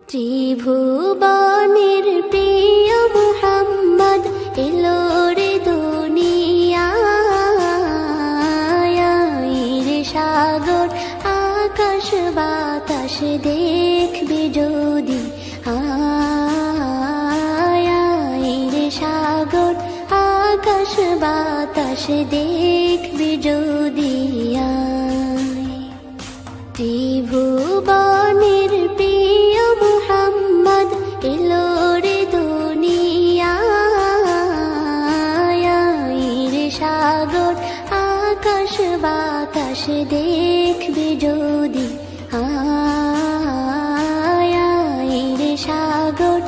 ত্রিভুবনের প্রিয় মুহাম্মদ এলো রে দুনিয়ায় রে সাগর আকাশ বাতাস দেখবি যদি রে সাগর আকাশ বাতাস দেখবি যদি ত্রিভুবনের প্রিয় মুহাম্মদ এলো রে দুনিয়ায় রে সাগর আকাশ বাতাস দেখবি যদি রে সাগর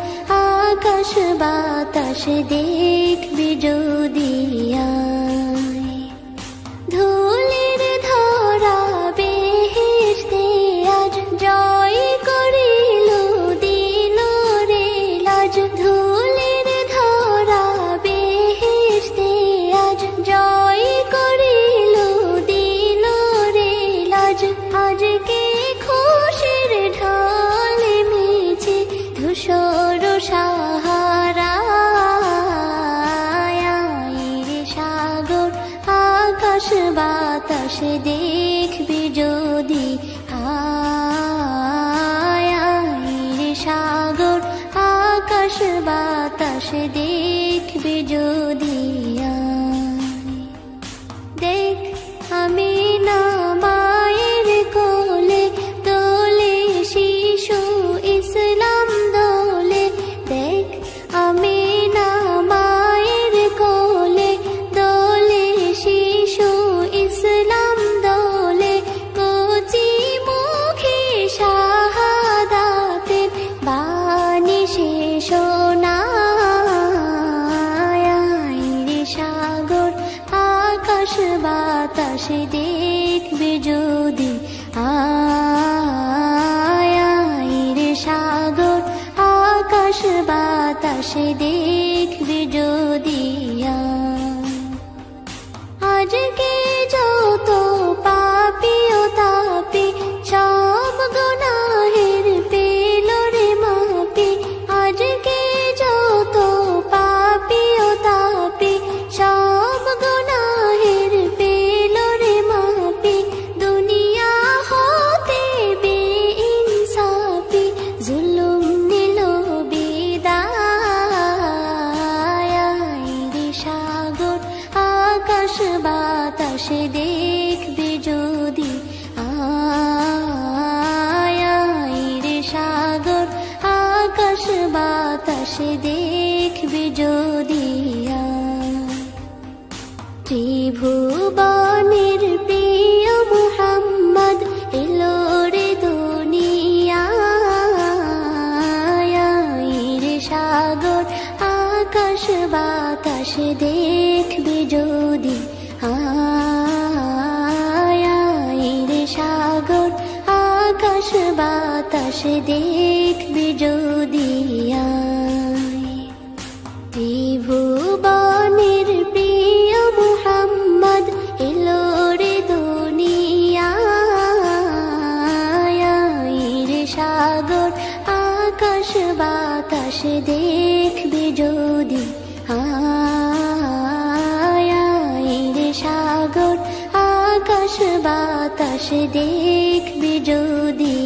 আকাশ বাতাস দেখবি যদি ধুলির ধরা বেহেশতে আজ জয় করিল দিল রে লাজ ধুলির ধরা বেহেশতে আজ জয় করিল দিল রে লাজ আজকে খুশির ঢল মেছে ধূসর সাহারা রে সাগর আকাশ বাতাস দেখবি যদি রে সাগর আকাশ বাতাস দেখবি যদি দেখ আমি না মায়ের কোলে দোলে শিশু ইসলাম দোলে দেখ আমি না মায়ের কোলে দোলে শিশু ইসলাম দোলে কচি মুখে শাহাদাতের বাণী শেষ রে সাগর আকাশ বাতাস দেখবি যদি রে সাগর আকাশ বাতাস দেখবি যদি আজকে যত পাপী ও তাপী সব গুনাহের পেল রে মাপি আজকে যত পাপী ও তাপী সব গুনাহের পেল রে মাপি দুনিয়া হতে বেইনসাফি জুলুম নিল বিদায় রে সাগর আকাশ বাতাস দেখবি যদি রে সাগর আকাশ বাতাস দেখবি যদি ত্রিভুবনের প্রিয় মুহাম্মদ এলো রে দুনিয়ায় রে সাগর আকাশ বাতাস দেখবি যদি রে সাগর আকাশ বাতাস দেখবি যদি ত্রিভুবনের প্রিয় মুহাম্মদ এলো রে দুনিয়ায় রে সাগর আকাশ বাতাস দেখবি যদি রে সাগর আকাশ বাতাস দেখবি যদি রে সাগর আকাশ বাতাস দেখবি যদি ত্রিভুবনের প্রিয় মুহাম্মদ এলো রে দুনিয়ায় রে সাগর আকাশ বাতাস দেখবি যদি রে সাগর আকাশ বাতাস দেখবি যদি